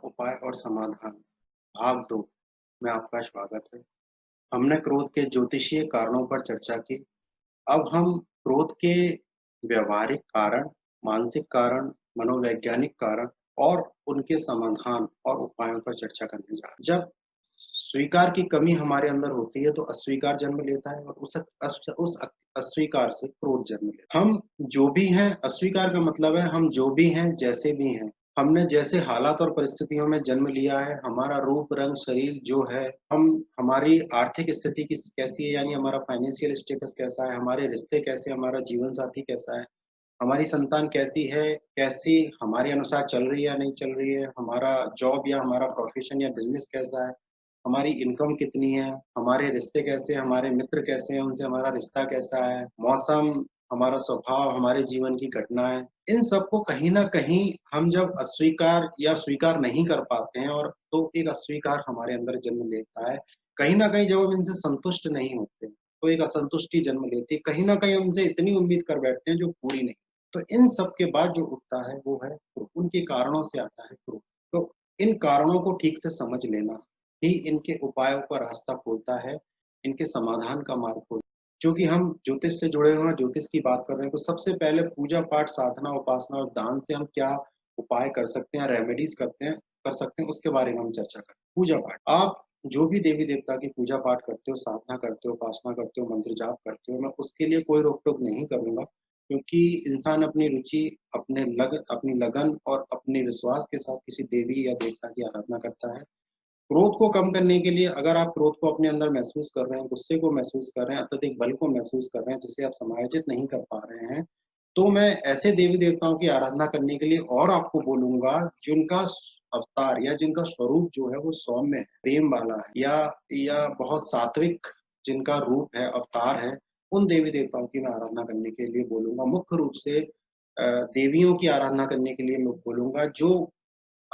उपाय और समाधान भाग 2 में आपका स्वागत है। हमने क्रोध के ज्योतिषीय कारणों पर चर्चा की। अब हम क्रोध के व्यवहारिक कारण, मानसिक कारण, मनोवैज्ञानिक कारण और उनके समाधान और उपायों पर चर्चा करने जा रहे हैं। जब स्वीकार की कमी हमारे अंदर होती है तो अस्वीकार जन्म लेता है और उस अस्वीकार से क्रोध जन्म लेता है। हम जो भी हैं, अस्वीकार का मतलब है हम जो भी हैं, जैसे भी हैं। हमने जैसे हालात और परिस्थितियों में जन्म लिया है, हमारा रूप, रंग, शरीर जो है, हमारी आर्थिक स्थिति कैसी है, यानी हमारा फाइनेंशियल स्टेटस कैसा है, हमारे रिश्ते कैसे, हमारा जीवन साथी कैसा है, हमारी संतान कैसी है, कैसी हमारे अनुसार चल रही है या नहीं चल रही है, हमारा जॉब या हमारा प्रोफेशन या बिजनेस कैसा है, हमारी इनकम कितनी है, हमारे रिश्ते कैसे हैं, हमारे मित्र कैसे हैं, उनसे हमारा रिश्ता कैसा है, मौसम, हमारा स्वभाव, हमारे जीवन की घटनाएँ, इन सबको कहीं न कहीं हम जब अस्वीकार या स्वीकार नहीं कर पाते हैं और तो एक अस्वीकार हमारे अंदर जन्म लेता है। कहीं न कहीं जब हम इनसे संतुष्ट नहीं होते, तो एक असंतुष्टि जन्म लेती है। कहीं न कहीं हम उनसे इतनी उम्मीद कर बैठते हैं जो पूरी नहीं। तो इन सब के बाद जो उठता है वो है क्रोध। उनके कारणों से आता है क्रोध। तो इन कारणों को ठीक से समझ लेना ही इनके उपायों का रास्ता खोलता है, इनके समाधान का मार्ग खोलता है। चूँकि हम ज्योतिष से जुड़े हुए हैं, ज्योतिष की बात कर रहे हैं, तो सबसे पहले पूजा-पाठ, साधना, उपासना और दान से हम क्या उपाय कर सकते हैं, रेमेडीज़ कर सकते हैं, उसके बारे में हम चर्चा करें। पूजा-पाठ, आप जो भी देवी-देवता की पूजा-पाठ करते हो, साधना करते हो, उपासना करते हो, मंत्र जाप करते हो, मैं उसके लिए कोई रोक-टोक नहीं करूँगा। क्योंकि इंसान अपनी रुचि, अपनी लगन और अपने विश्वास के साथ किसी देवी या देवता की आराधना करता है। क्रोध को कम करने के लिए अगर आप क्रोध को अपने अंदर महसूस कर रहे हैं, गुस्से को महसूस कर रहे हैं, अत्यधिक बल को महसूस कर रहे हैं, जिसे आप समायोजित नहीं कर पा रहे हैं, तो मैं ऐसे देवी-देवताओं की आराधना करने के लिए और आपको बोलूँगा जिनका अवतार या जिनका स्वरूप जो है वो सौम्य है, प्रेम वाला है या बहुत सात्विक जिनका रूप है, अवतार है, उन देवी-देवताओं की मैं आराधना करने के लिए बोलूँगा। मुख्य रूप से देवियों की आराधना करने के लिए मैं बोलूँगा जो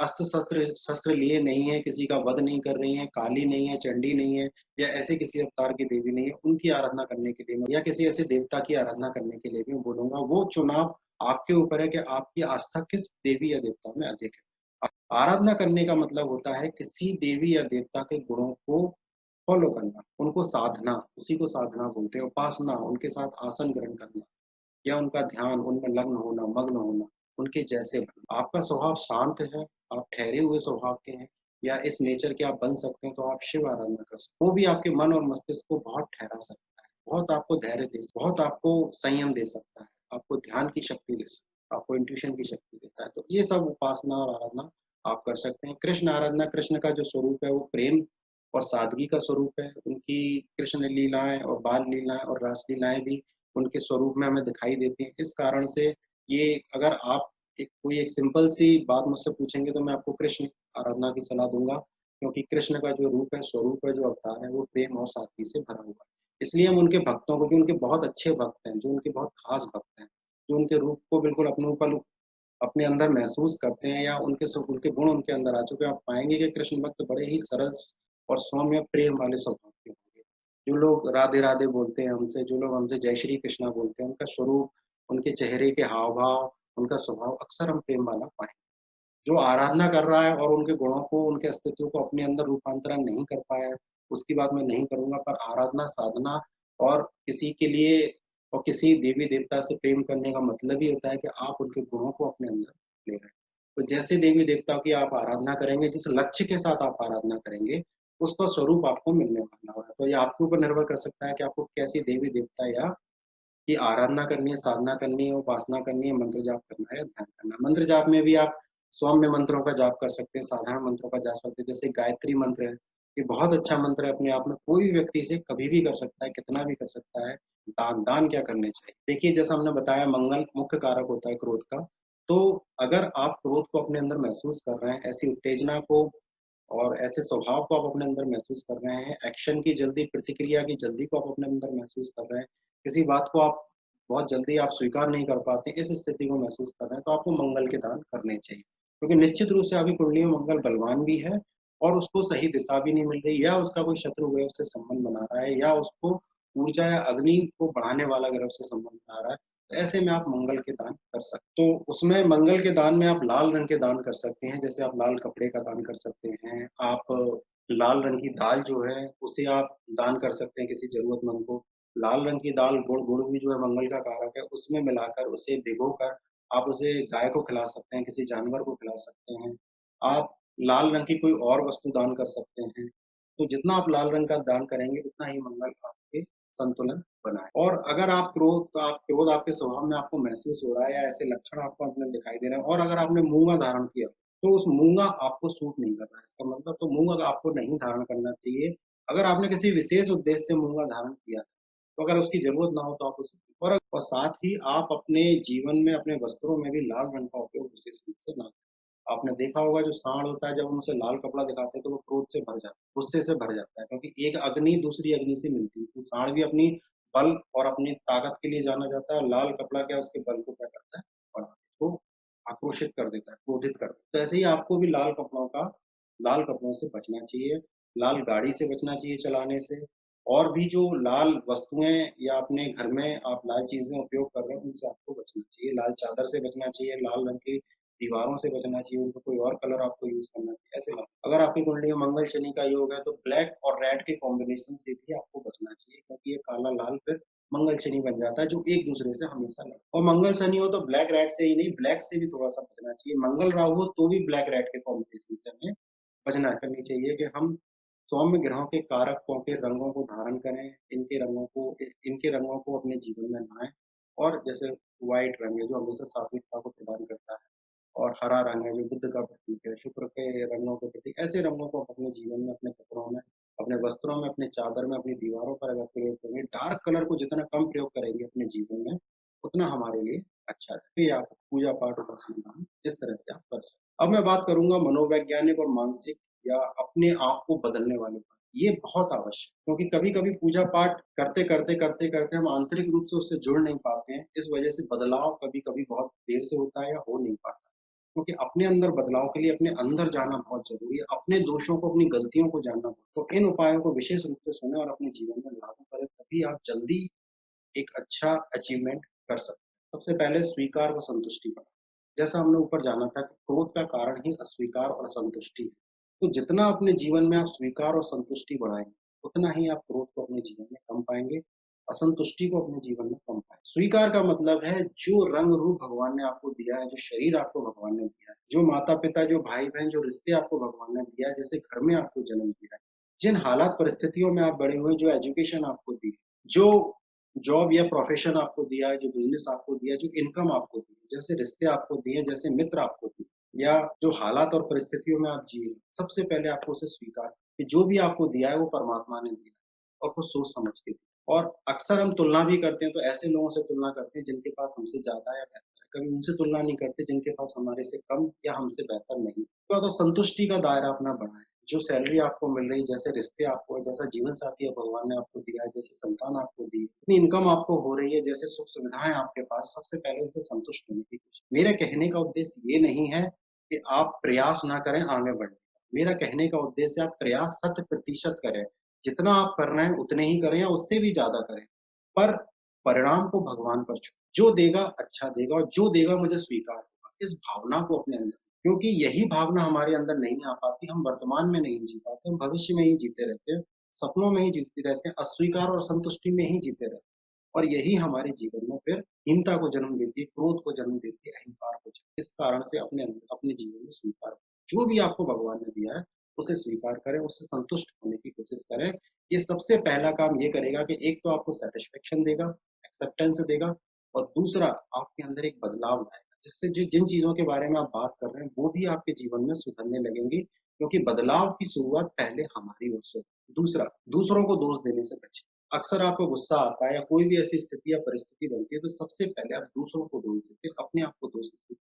अस्त्र-शस्त्र शस्त्र शस्त्र लिए नहीं है, किसी का वध नहीं कर रही हैं, काली नहीं है, चंडी नहीं है या ऐसे किसी अवतार की देवी नहीं है, उनकी आराधना करने के लिए मैं या किसी ऐसे देवता की आराधना करने के लिए भी मैं बोलूँगा। वो चुनाव आपके ऊपर है कि आपकी आस्था किस देवी या देवता में अधिक है। आराधना करने का मतलब होता है किसी देवी या देवता के गुणों को फ़ॉलो करना, उनको साधना, उसी को साधना बोलते हैं। उपासना, उनके साथ आसन ग्रहण करना। या उनका ध्यान, उनमें लग्न होना, मग्न होना, उनके जैसे बनना। आपका स्वभाव शांत है, आप ठहरे हुए स्वभाव के हैं या इस नेचर के आप बन सकते हैं, तो आप शिव आराधना कर सकते हैं। वो भी आपके मन और मस्तिष्क को बहुत ठहरा सकता है, बहुत आपको धैर्य बहुत आपको संयम दे सकता है, आपको ध्यान की शक्ति दे सकता है, आपको इंट्यूशन की शक्ति देता है। तो ये सब उपासना और आराधना आप कर सकते हैं। कृष्ण आराधना, कृष्ण का जो स्वरूप है, वो प्रेम और सादगी का स्वरूप है। उनकी कृष्ण लीलाएँ और बाल लीलाएँ और रास लीलाएँ भी उनके स्वरूप में हमें दिखाई देती हैं। इस कारण से ये अगर आप एक सिंपल सी बात मुझसे पूछेंगे तो मैं आपको कृष्ण आराधना की सलाह दूँगा, क्योंकि कृष्ण का जो रूप है, स्वरूप है, जो अवतार है, वो प्रेम और सादगी से भरा हुआ है। इसलिए हम उनके भक्तों को, जो उनके बहुत अच्छे भक्त हैं, जो उनके बहुत खास भक्त हैं, जो उनके रूप को बिल्कुल अपने अंदर महसूस करते हैं या उनके गुण उनके अंदर आ चुके हैं, आप पाएँगे कि कृष्ण भक्त बड़े ही सरल और सौम्य प्रेम वाले स्वभाव के होंगे। जो लोग राधे-राधे बोलते हैं हमसे, जो लोग हमसे जय श्री कृष्णा बोलते हैं, उनका स्वरूप, उनके चेहरे के हाव-भाव, उनका स्वभाव अक्सर हम प्रेम वाला पाएँगे। जो आराधना कर रहा है और उनके गुणों को, उनके अस्तित्व को अपने अंदर रूपांतरण नहीं कर पाया है, उसकी बात मैं नहीं करूँगा। पर आराधना, साधना और किसी के लिए और किसी देवी-देवता से प्रेम करने का मतलब ही होता है कि आप उनके गुणों को अपने अंदर ले रहे हैं। तो जैसे देवी-देवता की आप आराधना करेंगे, जिस लक्ष्य के साथ आप आराधना करेंगे, उसका स्वरूप आपको मिलने वाला है। तो ये आपके ऊपर निर्भर कर सकता है कि आपको कैसी देवी-देवता या की आराधना करनी है, साधना करनी है, उपासना करनी है, मंत्र जाप करना है या ध्यान करना है। मंत्र जाप में भी आप सौम्य मंत्रों का जाप कर सकते हैं, साधारण मंत्रों का जाप कर सकते हैं, जैसे गायत्री मंत्र है, ये बहुत अच्छा मंत्र है अपने आप में, कोई भी व्यक्ति इसे कभी भी कर सकता है, कितना भी कर सकता है। दान क्या करने चाहिए? देखिए, जैसा हमने बताया मंगल मुख्य कारक होता है क्रोध का, तो अगर आप क्रोध को अपने अंदर महसूस कर रहे हैं, ऐसी उत्तेजना को और ऐसे स्वभाव को आप अपने अंदर महसूस कर रहे हैं, एक्शन की जल्दी, प्रतिक्रिया की जल्दी को आप अपने अंदर महसूस कर रहे हैं, किसी बात को आप बहुत जल्दी आप स्वीकार नहीं कर पाते, इस स्थिति को महसूस कर रहे हैं, तो आपको मंगल के दान करने चाहिए। क्योंकि निश्चित रूप से आपकी कुंडली में मंगल बलवान भी है और उसको सही दिशा भी नहीं मिल रही, या उसका कोई शत्रु ग्रह उससे संबंध बना रहा है, या उसको ऊर्जा या अग्नि को बढ़ाने वाला ग्रह उससे संबंध बना रहा है। ऐसे में आप मंगल के दान कर सकते तो उसमें मंगल के दान में आप लाल रंग के दान कर सकते हैं, जैसे आप लाल कपड़े का दान कर सकते हैं। आप लाल रंग की दाल जो है, उसे आप दान कर सकते हैं किसी ज़रूरतमंद को। लाल रंग की दाल गुड़ भी जो है मंगल का कारक है, उसमें मिलाकर उसे भिगोकर आप उसे गाय को खिला सकते हैं, किसी जानवर को खिला सकते हैं। आप लाल रंग की कोई और वस्तु दान कर सकते हैं। तो जितना आप लाल रंग का दान करेंगे, उतना ही मंगल आपके संतुलन बनाए। और अगर आप क्रोध आपके स्वभाव में आपको महसूस हो रहा है या ऐसे लक्षण आपको अंदर दिखाई दे रहे हैं और अगर आपने मूँगा धारण किया, तो उस मूँगा आपको सूट नहीं कर रहा है। इसका मतलब तो मूँगा आपको नहीं धारण करना चाहिए। अगर आपने किसी विशेष उद्देश्य से मूँगा धारण किया, तो अगर उसकी ज़रूरत ना हो तो आप उसे और साथ ही आप अपने जीवन में, अपने वस्त्रों में भी लाल रंग का उपयोग विशेष रूप से ना करें। आपने देखा होगा जो सांड होता है जब हम उसे लाल कपड़ा दिखाते हैं तो वो क्रोध से भर जाता है, गुस्से से भर जाता है क्योंकि एक अग्नि दूसरी अग्नि से मिलती है। तो सांड भी अपनी बल और अपनी ताकत के लिए जाना जाता है और लाल कपड़ा क्या है उसके बल को क्या करता है बढ़ा देता है, उसको आक्रोशित कर देता है, क्रोधित कर देता है। तो ऐसे ही आपको भी लाल कपड़ों से बचना चाहिए, लाल गाड़ी से बचना चाहिए चलाने से और भी जो लाल वस्तुएँ या अपने घर में आप लाल चीज़ें उपयोग कर रहे हैं उनसे आपको बचना चाहिए। लाल चादर से बचना चाहिए, लाल रंग की दीवारों से बचना चाहिए, उनको कोई और कलर आपको यूज़ करना चाहिए, ऐसे ना अगर आपकी कुंडली में मंगल शनि का योग है, तो ब्लैक और रेड के कॉम्बिनेशन से भी आपको बचना चाहिए क्योंकि ये काला-लाल फिर मंगल शनि बन जाता है, जो एक-दूसरे से हमेशा लड़ और मंगल शनि हो तो ब्लैक रेड से ही नहीं, ब्लैक से भी थोड़ा-सा बचना चाहिए। मंगल राहु हो तो भी ब्लैक रेड के कॉम्बिनेशन से हमें बचना करनी चाहिए कि हम सौम्य ग्रहों के कारकों के रंगों को धारण करें, इनके रंगों को अपने जीवन में लाएँ और जैसे व्हाइट रंग है, जो हमेशा सात्विकता को प्रदान करता है। और हरा रंग है जो बुद्ध का प्रतीक है, शुक्र के रंगों के प्रतीक ऐसे रंगों को आप अपने जीवन में, अपने कपड़ों में, अपने वस्त्रों में, अपनी चादर में, अपनी दीवारों पर अगर प्रयोग करेंगे, डार्क कलर को जितना कम प्रयोग करेंगे अपने जीवन में, उतना हमारे लिए अच्छा है। फिर आप पूजा-पाठ, उपासना इस तरह से आप कर सकते हैं। अब मैं बात करूँगा मनोवैज्ञानिक और मानसिक या अपने आप को बदलने वाले पर। ये बहुत आवश्यक क्योंकि कभी-कभी पूजा-पाठ करते-करते हम आंतरिक रूप से उससे जुड़ नहीं पाते हैं। इस वजह से बदलाव कभी-कभी बहुत देर से होता है या हो नहीं पाता। क्योंकि अपने अंदर बदलाव के लिए अपने अंदर जाना बहुत ज़रूरी है, अपने दोषों को, अपनी गलतियों को जानना। तो इन उपायों को विशेष रूप से सुनें और अपने जीवन में लागू करें, तभी आप जल्दी एक अच्छा अचीवमेंट कर सकते हैं। सबसे पहले स्वीकार व संतुष्टि बढ़ाएँ। जैसा हमने ऊपर जाना था कि क्रोध का कारण ही अस्वीकार और असंतुष्टि है। तो जितना अपने जीवन में आप स्वीकार और संतुष्टि बढ़ाएँगे, उतना ही आप क्रोध को अपने जीवन में कम पाएँगे, असंतुष्टि को अपने जीवन में कम पाएँगे। स्वीकार का मतलब है जो रंग-रूप भगवान ने आपको दिया है, जो शरीर आपको भगवान ने दिया है, जो माता-पिता, जो भाई-बहन, जो रिश्ते आपको भगवान ने दिया है, जैसे घर में आपको जन्म दिया है, जिन हालात परिस्थितियों में आप बड़े हुए, जो एजुकेशन आपको दी, जो जॉब या प्रोफ़ेशन आपको दिया है, जो बिज़नेस आपको दिया है, जो इनकम आपको दी है, जैसे रिश्ते आपको दिए, जैसे मित्र आपको दिए या जो हालात और परिस्थितियों में आप जी रहे हैं, सबसे पहले आपको उसे स्वीकार कि जो भी आपको दिया है वो परमात्मा ने दिया है और कुछ सोच समझ के दिया। और अक्सर हम तुलना भी करते हैं, तो ऐसे लोगों से तुलना करते हैं जिनके पास हमसे ज़्यादा या बेहतर है। कभी उनसे तुलना नहीं करते जिनके पास हमारे से कम या हमसे बेहतर नहीं। तो संतुष्टि का दायरा अपना बढ़ाएँ। जो सैलरी आपको मिल रही है, जैसे रिश्ते आपको जैसा जीवन साथी भगवान ने आपको दिया है, जैसे संतान आपको दी, इतनी इनकम आपको हो रही है, जैसे सुख-सुविधाएँ आपके पास, सबसे पहले उनसे संतुष्ट होने की कोशिश। मेरे कहने का उद्देश्य ये नहीं है कि आप प्रयास ना करें आगे बढ़ने का। मेरा कहने का उद्देश्य है आप प्रयास 100% करें। जितना आप कर रहे हैं उतने ही करें या उससे भी ज़्यादा करें। पर परिणाम को भगवान पर छोड़ें। जो देगा अच्छा देगा और जो देगा मुझे स्वीकार होगा। इस भावना को अपने अंदर क्योंकि यही भावना हमारे अंदर नहीं आ पाती, हम वर्तमान में नहीं जी पाते, हम भविष्य में ही जीते रहते हैं, सपनों में ही जीते रहते हैं, अस्वीकार और असंतुष्टि में ही जीते रहते हैं। और यही हमारे जीवन में फिर हीनता को जन्म देती है, क्रोध को जन्म देती है, अहंकार को जन्म इस कारण से अपने जीवन में स्वीकार करें। जो भी आपको भगवान ने दिया है, उसे स्वीकार करें, उससे संतुष्ट होने की कोशिश करें। ये सबसे पहला काम ये करेगा कि एक तो आपको सैटिस्फैक्शन देगा, एक्सेप्टेंस देगा और दूसरा आपके अंदर एक बदलाव लाएगा। जिससे जिन चीज़ों के बारे में आप बात कर रहे हैं, वो भी आपके जीवन में सुधरने लगेंगी क्योंकि बदलाव की शुरुआत पहले हमारी ओर से दूसरा, दूसरों को दोष देने से बचें। अक्सर आपको गुस्सा आता है या कोई भी ऐसी स्थिति या परिस्थिति बनती है, तो सबसे पहले आप दूसरों को दोष देते हैं, अपने आप को दोष देते हैं।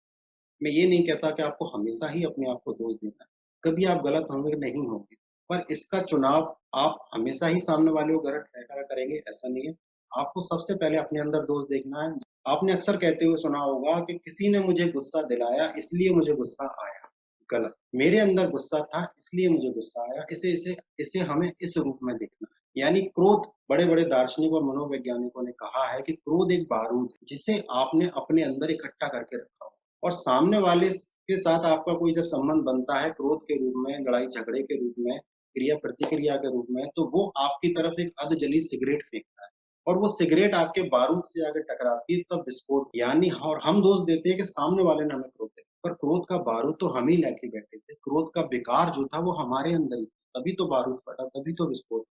मैं ये नहीं कहता कि आपको हमेशा ही अपने आप को दोष देना है। कभी आप गलत होंगे, नहीं होंगे, पर इसका चुनाव आप हमेशा ही सामने वाले को गलत ठहरा करेंगे, ऐसा नहीं है। आपको सबसे पहले अपने अंदर दोष देखना है। आपने अक्सर कहते हुए सुना होगा कि किसी ने मुझे गुस्सा दिलाया, इसलिए मुझे गुस्सा आया। गलत। मेरे अंदर गुस्सा था, इसलिए मुझे गुस्सा आया। इसे इसे इसे हमें इस रूप में देखना है। यानी क्रोध, बड़े-बड़े दार्शनिक और मनोवैज्ञानिकों ने कहा है कि क्रोध एक बारूद है, जिसे आपने अपने अंदर इकट्ठा करके रखा हो और सामने वाले के साथ आपका कोई जब संबंध बनता है क्रोध के रूप में, लड़ाई-झगड़े के रूप में, क्रिया-प्रतिक्रिया के रूप में, तो वो आपकी तरफ एक अधजली सिगरेट फेंकता है और वो सिगरेट आपके बारूद से आके टकराती है तब विस्फोट यानी और हम दोष देते हैं कि सामने वाले ने हमें क्रोध दिया, पर क्रोध का बारूद तो हम ही लेके बैठे थे। क्रोध का विकार जो था वो हमारे अंदर ही था, तभी तो बारूद फटा, तभी तो विस्फोट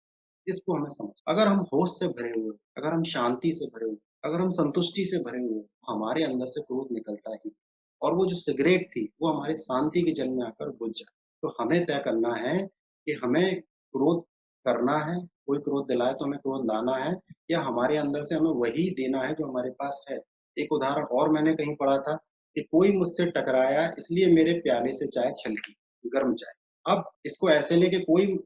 इसको हमें समझ अगर हम होश से भरे हुए, अगर हम शांति से भरे हुए, अगर हम संतुष्टि से भरे हुए, हमारे अंदर से क्रोध निकलता ही और वो जो सिगरेट थी, वो हमारी शांति के जल में आकर बुझ जाए। तो हमें तय करना है कि हमें क्रोध करना है, कोई क्रोध दिलाए तो हमें क्रोध लाना है या हमारे अंदर से हमें वही देना है जो हमारे पास है। एक उदाहरण और मैंने कहीं पढ़ा था कि कोई मुझसे टकराया इसलिए मेरे प्याले से चाय छलकी, गर्म चाय। अब इसको ऐसे लें कि कोई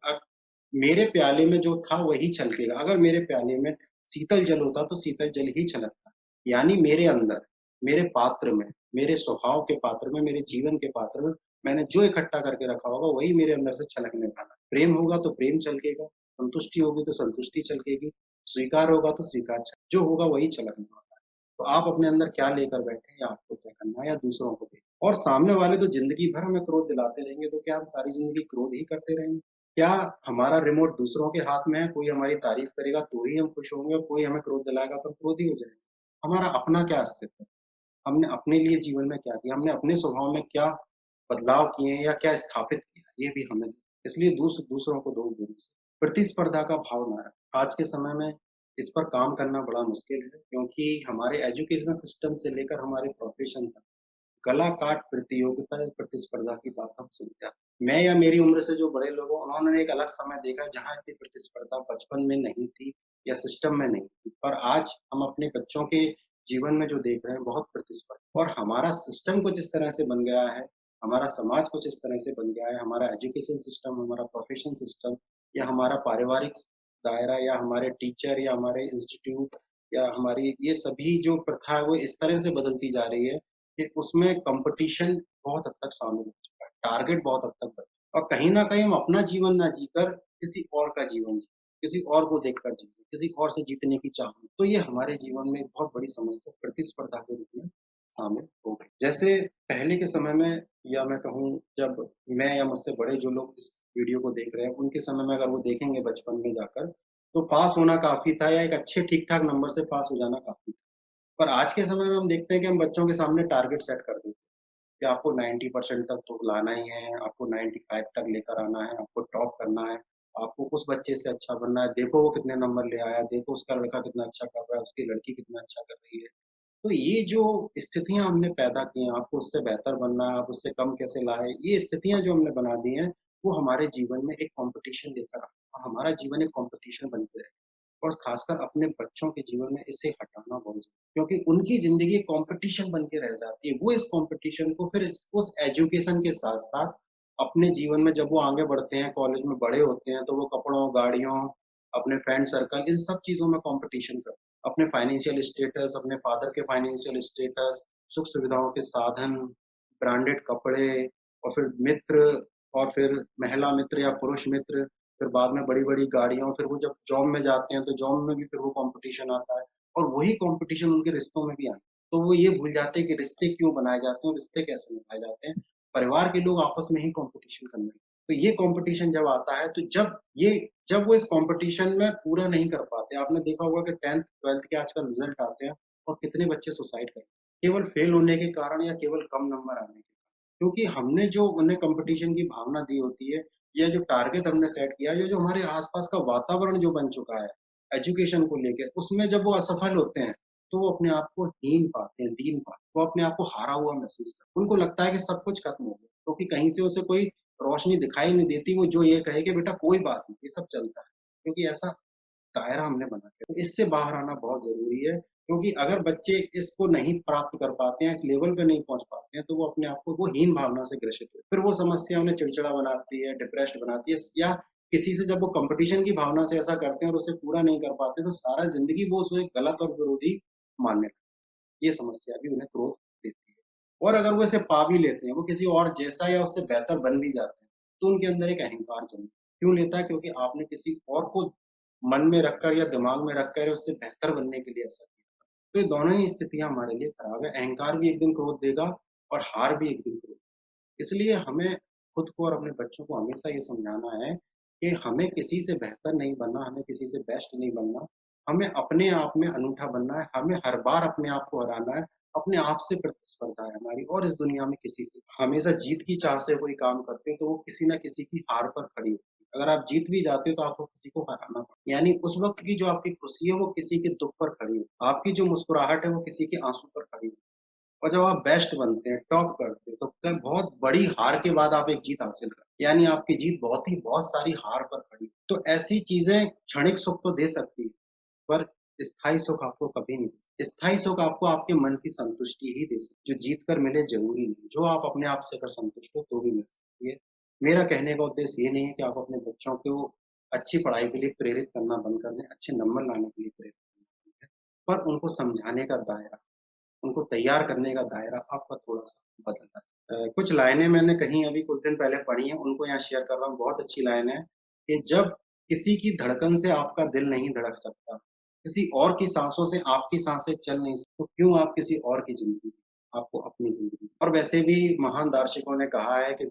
मेरे प्याले में जो था वही छलकेगा। अगर मेरे प्याले में शीतल जल होता तो शीतल जल ही छलकता। यानी मेरे अंदर, मेरे पात्र में, मेरे स्वभाव के पात्र में, मेरे जीवन के पात्र में मैंने जो इकट्ठा करके रखा होगा वही मेरे अंदर से छलकने वाला। प्रेम होगा तो प्रेम छलकेगा, संतुष्टि होगी तो संतुष्टि छलकेगी, स्वीकार होगा तो स्वीकार छल जो होगा वही छलकने वाला है। तो आप अपने अंदर क्या लेकर बैठे हैं, ये आपको तय करना है या दूसरों को भी। और सामने वाले तो ज़िंदगी भर हमें क्रोध दिलाते रहेंगे, तो क्या हम सारी ज़िंदगी क्रोध ही करते रहेंगे? क्या हमारा रिमोट दूसरों के हाथ में है, कोई हमारी तारीफ़ करेगा तो ही हम खुश होंगे और कोई हमें क्रोध दिलाएगा तो हम क्रोधी हो जाएँगे। हमारा अपना क्या अस्तित्व है? हमने अपने लिए जीवन में क्या किया? हमने अपने स्वभाव में क्या बदलाव किए हैं या क्या स्थापित किया? ये भी हमें इसलिए दूसरों को दोष देने से प्रतिस्पर्धा का भाव ना रखें। आज के समय में इस पर काम करना बड़ा मुश्किल है क्योंकि हमारे एजुकेशन सिस्टम से लेकर हमारे प्रोफ़ेशन तक कला काट प्रतियोगिता या प्रतिस्पर्धा की बात हम सुनते हैं। मैं या मेरी उम्र से जो बड़े लोग हैं, उन्होंने एक अलग समय देखा जहाँ इतनी प्रतिस्पर्धा बचपन में नहीं थी या सिस्टम में नहीं थी। पर आज हम अपने बच्चों के जीवन में जो देख रहे हैं बहुत प्रतिस्पर्धा और हमारा सिस्टम कुछ इस तरह से बन गया है, हमारा समाज कुछ इस तरह से बन गया है, हमारा एजुकेशन सिस्टम, हमारा प्रोफ़ेशन सिस्टम या हमारा पारिवारिक दायरा या हमारे टीचर या हमारे इंस्टीट्यूट या हमारी ये सभी जो प्रथा है वो इस तरह से बदलती जा रही है कि उसमें कॉम्पिटिशन बहुत हद तक शामिल हो चुका है, टारगेट बहुत हद तक बन और कहीं न कहीं हम अपना जीवन ना जीकर किसी और का जीवन जी किसी और को देखकर जी किसी और से जीतने की चाह में। तो ये हमारे जीवन में एक बहुत बड़ी समस्या प्रतिस्पर्धा के रूप में शामिल हो गई। जैसे पहले के समय में या मैं कहूँ जब मैं या मुझसे बड़े जो लोग इस वीडियो को देख रहे हैं, उनके समय में अगर वो देखेंगे बचपन में जाकर, तो पास होना काफ़ी था या एक अच्छे ठीक-ठाक नंबर से पास हो जाना काफ़ी था। पर आज के समय में हम देखते हैं कि हम बच्चों के सामने टारगेट सेट कर देते हैं कि आपको 90% तक तो लाना ही है, आपको 95 तक लेकर आना है, आपको टॉप करना है, आपको उस बच्चे से अच्छा बनना है, देखो वो कितने नंबर ले आया, देखो उसका लड़का कितना अच्छा कर रहा है, उसकी लड़की कितना अच्छा कर रही है। तो ये जो स्थितियाँ हमने पैदा की हैं, आपको उससे बेहतर बनना है, आप उससे कम कैसे लाए, ये स्थितियाँ जो हमने बना दी हैं, वो हमारे जीवन में एक कॉम्पिटिशन लेकर आ और हमारा जीवन एक कॉम्पिटिशन बन के रहे और ख़ासकर अपने बच्चों के जीवन में इसे हटाना बहुत ज़रूरी है क्योंकि उनकी ज़िंदगी कॉम्पिटिशन बन के रह जाती है। वो इस कॉम्पिटिशन को फिर उस एजुकेशन के साथ-साथ अपने जीवन में जब वो आगे बढ़ते हैं, कॉलेज में बड़े होते हैं, तो वो कपड़ों, गाड़ियों, अपने फ्रेंड सर्कल इन सब चीज़ों में कॉम्पिटिशन करते हैं। अपने फाइनेंशियल स्टेटस, अपने फादर के फाइनेंशियल स्टेटस, सुख-सुविधाओं के साधन, ब्रांडेड कपड़े और फिर मित्र और फिर महिला मित्र या पुरुष मित्र, फिर बाद में बड़ी-बड़ी गाड़ियाँ, फिर वो जब जॉब में जाते हैं, तो जॉब में भी फिर वो कॉम्पिटिशन आता है और वही कॉम्पिटिशन उनके रिश्तों में भी आना। तो वो ये भूल जाते हैं कि रिश्ते क्यों बनाए जाते हैं और रिश्ते कैसे निभाए जाते हैं। परिवार के लोग आपस में ही कॉम्पिटिशन करने लगते हैं। तो ये कॉम्पिटिशन जब आता है, तो जब वो इस कॉम्पिटिशन में पूरा नहीं कर पाते, आपने देखा होगा कि 10th 12th के आजकल रिज़ल्ट आते हैं और कितने बच्चे सुसाइड करते हैं। केवल फेल होने के कारण या केवल कम नंबर आने के क्योंकि हमने जो उन्हें कॉम्पिटिशन की भावना दी होती है या जो टारगेट हमने सेट किया है, या जो हमारे आस-पास का वातावरण जो बन चुका है, एजुकेशन को लेके, उसमें जब वो असफल होते हैं, तो वो अपने आप को हीन पाते हैं, दीन पाते हैं। वो अपने आप को हारा हुआ महसूस करते हैं। उनको लगता है कि सब कुछ खत्म हो गया, क्योंकि कहीं से उसे कोई रोशनी दिखाई नहीं देती, वो जो ये कहे कि बेटा कोई बात नहीं, ये सब चलता है। क्योंकि ऐसा दायरा हमने बना दिया। तो इससे बाहर आना बहुत ज़रूरी है, क्योंकि अगर बच्चे इसको नहीं प्राप्त कर पाते हैं, इस लेवल पे नहीं पहुँच पाते हैं, तो वो अपने आप को वो हीन भावना से ग्रसित होते हैं। फिर वो समस्या उन्हें चिड़चिड़ा बनाती है, डिप्रेस्ड बनाती है या किसी से जब वो कॉम्पिटिशन की भावना से ऐसा करते हैं और उसे पूरा नहीं कर पाते, तो सारा ज़िंदगी वो उसे गलत और विरोधी मानने लगते हैं। ये समस्या भी उन्हें क्रोध देती है। और अगर वो इसे पा भी लेते हैं, वो किसी और जैसा या उससे बेहतर बन भी जाते हैं, तो उनके अंदर एक अहंकार जन्म क्यों लेता है? क्योंकि आपने किसी और को मन में रखकर या दिमाग में रखकर उससे बेहतर बनने के लिए ऐसा किया। तो ये दोनों ही स्थितियाँ हमारे लिए खराब है। अहंकार भी एक दिन क्रोध देगा और हार भी एक दिन क्रोध। इसलिए हमें खुद को और अपने बच्चों को हमेशा ये समझाना है कि हमें किसी से बेहतर नहीं बनना, हमें किसी से बेस्ट नहीं बनना। हमें अपने आप में अनूठा बनना है, हमें हर बार अपने आप को हराना है, अपने आप से प्रतिस्पर्धा है हमारी और इस दुनिया में किसी से। हमेशा जीत की चाह से कोई काम करते हैं तो वो किसी न किसी की हार पर खड़ी होती है। अगर आप जीत भी जाते हो तो आपको किसी को हराना पड़ता है। यानी उस वक़्त की जो आपकी खुशी है वो किसी के दुःख पर खड़ी है। आपकी जो मुस्कुराहट है वो किसी के आँसू पर खड़ी है। और जब आप बेस्ट बनते हैं, टॉप करते हैं, तो कई बहुत बड़ी हार के बाद आप एक जीत हासिल करते हैं। यानी आपकी जीत बहुत सारी हार पर खड़ी है। तो ऐसी चीज़ें क्षणिक सुख तो दे सकती है, पर स्थायी सुख आपको कभी नहीं दे सकती। स्थायी सुख आपको आपके मन की संतुष्टि ही दे सकती है, जो जीत कर मिले ज़रूरी नहीं। जो आप अपने आप से अगर संतुष्ट हो तो भी मिल सकती है। मेरा कहने का उद्देश्य ये नहीं है कि आप अपने बच्चों को अच्छी पढ़ाई के लिए प्रेरित करना बंद कर दें, अच्छे नंबर लाने के लिए प्रेरित करना बंद करें, पर उनको समझाने का दायरा, उनको तैयार करने का दायरा आपका थोड़ा-सा बदलता है। कुछ लाइनें मैंने कहीं अभी कुछ दिन पहले पढ़ी हैं, उनको यहाँ शेयर कर रहा हूँ, बहुत अच्छी लाइन है कि जब किसी की धड़कन से आपका दिल नहीं धड़क सकता, किसी और की साँसों से आपकी साँसें चल नहीं सकती, तो क्यों आप किसी और की ज़िंदगी जिए? आपको अपनी ज़िंदगी और वैसे भी महान दार्शनिकों ने कहा है कि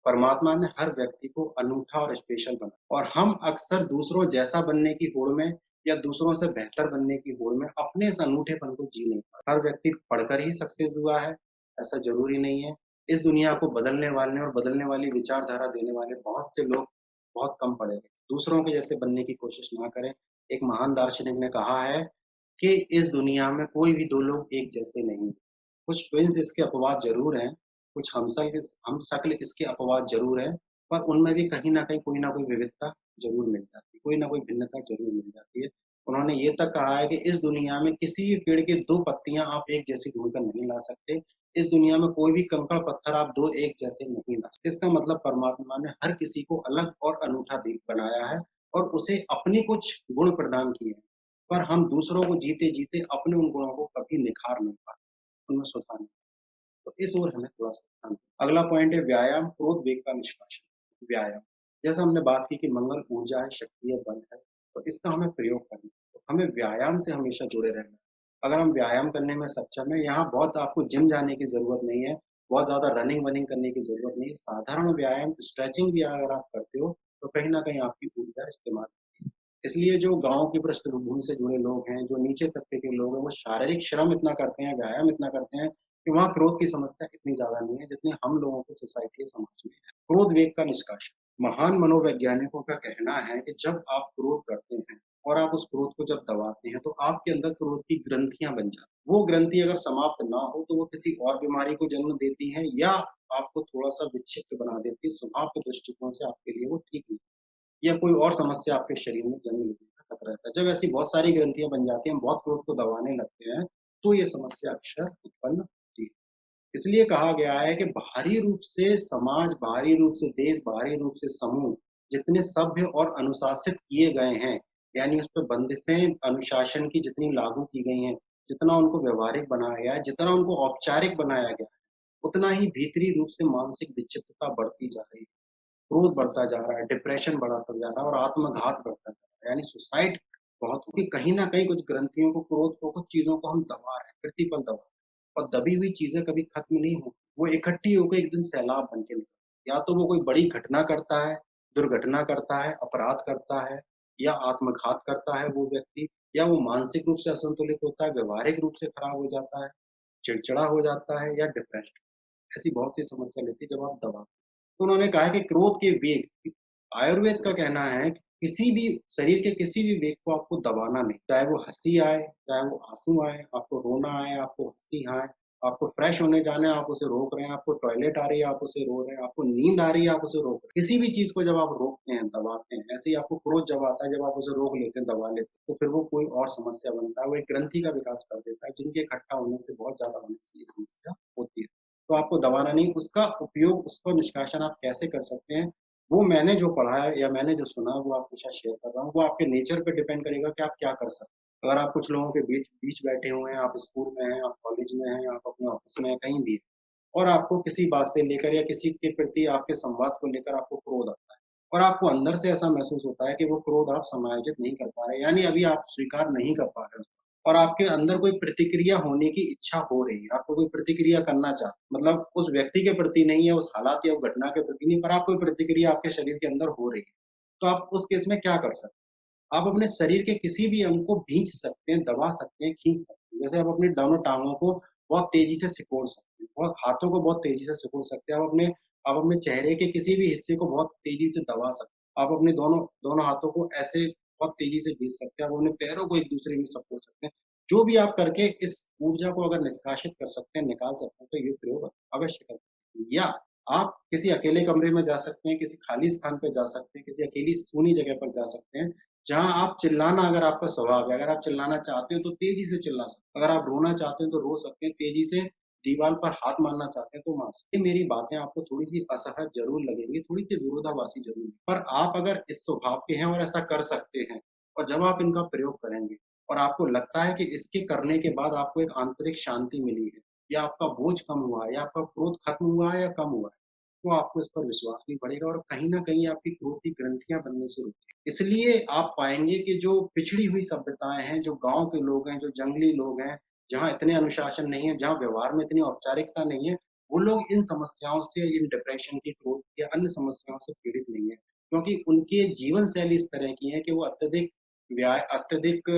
परमात्मा ने हर व्यक्ति को अनूठा और स्पेशल बनाया और हम अक्सर दूसरों जैसा बनने की होड़ में या दूसरों से बेहतर बनने की होड़ में अपने इस अनूठेपन को जी नहीं पाते। हर व्यक्ति पढ़कर ही सक्सेस हुआ है, ऐसा ज़रूरी नहीं है। इस दुनिया को बदलने वाले और बदलने वाली विचारधारा देने वाले बहुत से लोग बहुत कम पढ़े हैं। दूसरों के जैसे बनने की कोशिश ना करें। एक महान दार्शनिक ने कहा है कि इस दुनिया में कोई भी 2 लोग एक जैसे नहीं हैं। कुछ ट्विन्स इसके अपवाद ज़रूर हैं, कुछ हम-शक्ल इसके अपवाद ज़रूर हैं, पर उनमें भी कहीं न कहीं कोई न कोई विविधता ज़रूर मिल जाती है, कोई न कोई भिन्नता ज़रूर मिल जाती है। उन्होंने ये तक कहा है कि इस दुनिया में किसी भी पेड़ के 2 पत्तियाँ आप एक जैसी ढूँढ कर नहीं ला सकते। इस दुनिया में कोई भी कंकड़-पत्थर आप 2 एक जैसे नहीं ला सकते। इसका मतलब परमात्मा ने हर किसी को अलग और अनूठा दे बनाया है और उसे अपने कुछ गुण प्रदान किए हैं। पर हम दूसरों को जीते-जीते अपने उन गुणों को कभी निखार नहीं पाते, उनमें सुधार नहीं। तो इस ओर हमें थोड़ा-सा ध्यान दें। अगला पॉइंट है व्यायाम, क्रोध, वेग का निष्कासन। व्यायाम, जैसा हमने बात की कि मंगल ऊर्जा है, शक्ति है, बल है, तो इसका हमें प्रयोग करना है। तो हमें व्यायाम से हमेशा जुड़े रहना है। अगर हम व्यायाम करने में सक्षम हैं, यहाँ बहुत आपको जिम जाने की ज़रूरत नहीं है, बहुत ज़्यादा रनिंग-वनिंग करने की ज़रूरत नहीं है। साधारण व्यायाम, स्ट्रेचिंग भी अगर आप करते हो, तो कहीं न कहीं आपकी ऊर्जा इस्तेमाल होती है। इसलिए जो गाँव की पृष्ठभूमि से जुड़े लोग हैं, जो नीचे तबके के लोग हैं, वो शारीरिक श्रम इतना करते हैं, व्यायाम इतना करते हैं कि वहाँ क्रोध की समस्या इतनी ज़्यादा नहीं है, जितनी हम लोगों की सोसाइटी या समाज में है। क्रोध वेग का निष्कासन। महान मनोवैज्ञानिकों का कहना है कि जब आप क्रोध करते हैं और आप उस क्रोध को जब दबाते हैं, तो आपके अंदर क्रोध की ग्रंथियाँ बन जाती हैं। वो ग्रंथि अगर समाप्त ना हो, तो वो किसी और बीमारी को जन्म देती हैं या आपको थोड़ा-सा विक्षिप्त बना देती है। स्वभाव के दृष्टिकोण से आपके लिए वो ठीक नहीं या कोई और समस्या आपके शरीर में जन्म लेने का खतरा रहता है। जब ऐसी बहुत सारी ग्रंथियाँ बन जाती हैं, हम बहुत क्रोध को दबाने लगते हैं, तो ये समस्या अक्सर उत्पन्न होती है। इसलिए कहा गया है कि बाहरी रूप से समाज, बाहरी रूप से देश, बाहरी रूप से समूह जितने सभ्य और अनुशासित किए गए हैं, यानी उस पे बंदिशें अनुशासन की जितनी लागू की गई हैं, जितना उनको व्यावहारिक बनाया गया है, जितना उनको औपचारिक बनाया गया है, उतना ही भीतरी रूप से मानसिक विक्षिप्तता बढ़ती जा रही है। क्रोध बढ़ता जा रहा है, डिप्रेशन बढ़ता जा रहा है और आत्मघात बढ़ता जा रहा है। यानी सुसाइड बहुत क्योंकि कहीं न कहीं कुछ ग्रंथियों को, क्रोध को, कुछ चीज़ों को हम दबा रहे हैं, प्रतिपल दबा रहे हैं और दबी हुई चीज़ें कभी खत्म नहीं होती। वो इकट्ठी होके एक दिन सैलाब बन के निकलती है। या तो वो कोई बड़ी घटना करता है, दुर्घटना करता है, अपराध करता है या आत्मघात करता है वो व्यक्ति या वो मानसिक रूप से असंतुलित होता है, व्यावहारिक रूप से खराब हो जाता है, चिड़चिड़ा हो जाता है या डिप्रेस्ड। ऐसी बहुत सी समस्या लेती है जब आप दबाते हैं। तो उन्होंने कहा है कि क्रोध के वेग आयुर्वेद का कहना है कि किसी भी शरीर के किसी भी वेग को आपको दबाना नहीं। चाहे वो हँसी आए, चाहे वो आँसू आए, आपको रोना आए, आपको हँसी आए, आपको फ्रेश होने जाना है, आप उसे रोक रहे हैं, आपको टॉयलेट आ रही है, आप उसे रो रहे हैं, आपको नींद आ रही है, आप उसे रोक रहे हैं। किसी भी चीज़ को जब आप रोकते हैं, दबाते हैं, ऐसे ही आपको क्रोध जब आता है, जब आप उसे रोक लेते हैं, दबा लेते हैं, तो फिर वो कोई और समस्या बनता है, वो एक ग्रंथि का विकास कर देता है, जिनके इकट्ठा होने से बहुत ज़्यादा होने से ये समस्या होती है। तो आपको दबाना नहीं, उसका उपयोग, उसका निष्कासन आप कैसे कर सकते हैं, वो मैंने जो पढ़ा है या मैंने जो सुना है, वो आपके साथ शेयर कर रहा हूँ। वो आपके नेचर पे डिपेंड करेगा कि आप क्या कर सकते हैं। अगर आप कुछ लोगों के बीच बीच बैठे हुए हैं, आप स्कूल में हैं, आप कॉलेज में हैं, आप अपने ऑफ़िस में हैं, कहीं भी हैं और आपको किसी बात से लेकर या किसी के प्रति आपके संवाद को लेकर आपको क्रोध आता है। और आपको अंदर से ऐसा महसूस होता है कि वो क्रोध आप समायोजित नहीं कर पा रहे, यानी अभी आप स्वीकार नहीं कर पा रहे उसको और आपके अंदर कोई प्रतिक्रिया होने की इच्छा हो रही है, आपको कोई प्रतिक्रिया करना मतलब उस व्यक्ति के प्रति नहीं है, उस हालात या घटना के प्रति नहीं, पर आप कोई प्रतिक्रिया आपके शरीर के अंदर हो रही है। तो आप उस केस में क्या कर सकते हैं? आप अपने शरीर के किसी भी अंग को खींच सकते हैं, दबा सकते हैं, खींच सकते हैं। जैसे आप अपनी दोनों टाँगों को बहुत तेज़ी से सिकोड़ सकते हैं, और हाथों को बहुत तेज़ी से सिकोड़ सकते हैं। आप अपने चेहरे के किसी भी हिस्से को बहुत तेज़ी से दबा सकते हैं। आप अपने दोनों दोनों हाथों को ऐसे बहुत तेज़ी से खींच सकते हैं। आप अपने पैरों को एक-दूसरे में सपोर्ट सकते हैं। जो भी आप करके इस ऊर्जा को अगर निष्कासित कर सकते हैं, निकाल सकते हैं, तो ये प्रयोग अवश्य करें। या आप किसी अकेले कमरे में जा सकते हैं, किसी खाली स्थान पे जा सकते हैं, किसी अकेली सूनी जगह पर जा सकते हैं, जहाँ आप चिल्लाना अगर आपका स्वभाव है, अगर आप चिल्लाना चाहते हो तो तेज़ी से चिल्ला सकते हैं, अगर आप रोना चाहते हो तो रो सकते हैं, तेज़ी से दीवार पर हाथ मारना चाहते हैं तो मार सकते हैं। ये मेरी बातें आपको थोड़ी-सी असहज ज़रूर लगेंगी, थोड़ी-सी विरोधाभासी ज़रूर लगेंगी, पर आप अगर इस स्वभाव के हैं और ऐसा कर सकते हैं, और जब आप इनका प्रयोग करेंगे और आपको लगता है कि इसके करने के बाद आपको एक आंतरिक शांति मिली है, या आपका बोझ कम हुआ है, या आपका क्रोध खत्म हुआ है या कम हुआ है, तो आपको इस पर विश्वास भी बढ़ेगा और कहीं न कहीं आपकी क्रोध की ग्रंथियाँ बननी शुरू इसलिए आप पाएँगे कि जो पिछड़ी हुई सभ्यताएँ हैं, जो गाँव के लोग हैं, जो जंगली लोग हैं, जहाँ इतने अनुशासन नहीं है, जहाँ व्यवहार में इतनी औपचारिकता नहीं है, वो लोग इन समस्याओं से, इन डिप्रेशन की, क्रोध या अन्य समस्याओं से पीड़ित नहीं है। क्योंकि उनकी जीवन शैली इस तरह की है कि वो अत्यधिक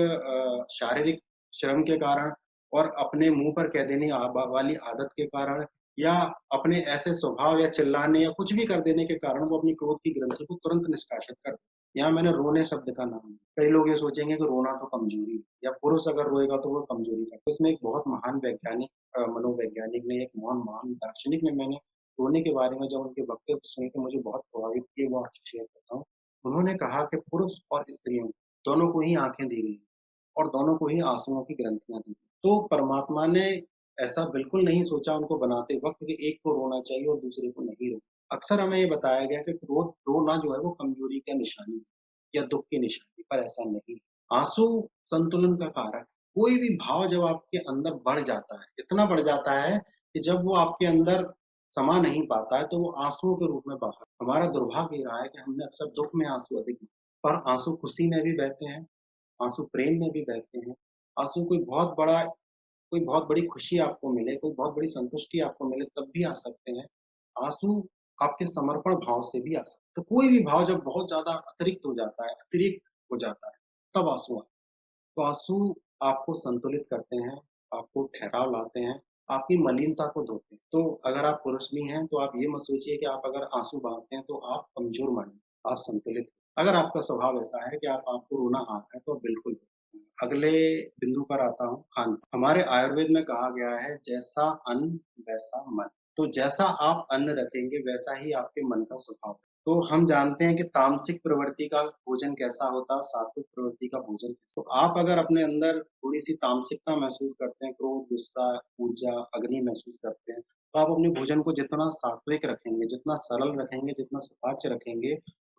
शारीरिक श्रम के कारण और अपने मुँह पर कह देने वाली आदत के कारण, या अपने ऐसे स्वभाव या चिल्लाने या कुछ भी कर देने के कारण वो अपनी क्रोध की ग्रंथि को तुरंत निष्कासित कर यहाँ मैंने रोने शब्द का नाम लिया। कई लोग ये सोचेंगे कि रोना तो कमज़ोरी है, या पुरुष अगर रोएगा तो वो कमज़ोरी का तो इसमें एक बहुत महान वैज्ञानिक मनोवैज्ञानिक ने, एक महान दार्शनिक ने, मैंने रोने के बारे में जब उनके वक्तव्य सुने तो मुझे बहुत प्रभावित किए, वो आपसे शेयर करता हूँ। उन्होंने कहा कि पुरुष और स्त्रियों दोनों को ही आँखें दी गई और दोनों को ही आँसुओं की ग्रंथियाँ दी। तो परमात्मा ने ऐसा बिल्कुल नहीं सोचा उनको बनाते वक़्त कि एक को रोना चाहिए और दूसरे को नहीं रोना। अक्सर हमें ये बताया गया कि रोना जो है वो कमज़ोरी का निशानी है या दुःख की निशानी, पर ऐसा नहीं। आँसू संतुलन का कारक है। कोई भी भाव जब आपके अंदर बढ़ जाता है, इतना बढ़ जाता है कि जब वो आपके अंदर समा नहीं पाता है, तो वो आँसुओं के रूप में बाहर हमारा दुर्भाग्य ये रहा है कि हमने अक्सर दुःख में आँसू अधिक पर आँसू खुशी में भी बहते हैं, आँसू प्रेम में भी बहते हैं। आँसू कोई बहुत बड़ी खुशी आपको मिले, कोई बहुत बड़ी संतुष्टि आपको मिले तब भी आ सकते हैं। आँसू आपके समर्पण भाव से भी आ सकते हैं। तो कोई भी भाव जब बहुत ज़्यादा अतिरिक्त हो जाता है, तब आँसू आते हैं। तो आँसू आपको संतुलित करते हैं, आपको ठहराव लाते हैं, आपकी मलिनता को धोते हैं। तो अगर आप पुरुष भी हैं, तो आप ये मत सोचिए कि आप अगर आँसू बहाते हैं, तो आप कमज़ोर मानिए, आप संतुलित हैं। अगर आपका स्वभाव ऐसा है कि आपको रोना आ रहा है, तो बिल्कुल अगले बिंदु पर आता हूँ, खान हमारे आयुर्वेद में कहा गया है, जैसा अन्न वैसा मन। तो जैसा आप अन्न रखेंगे, वैसा ही आपके मन का स्वभाव है। तो हम जानते हैं कि तामसिक प्रवृत्ति का भोजन कैसा होता है और सात्विक प्रवृत्ति का भोजन तो आप अगर अपने अंदर थोड़ी-सी तामसिकता महसूस करते हैं, क्रोध, गुस्सा, ऊर्जा, अग्नि महसूस करते हैं, तो आप अपने भोजन को जितना सात्विक रखेंगे, जितना सरल रखेंगे, जितना सुपाच्य रखेंगे,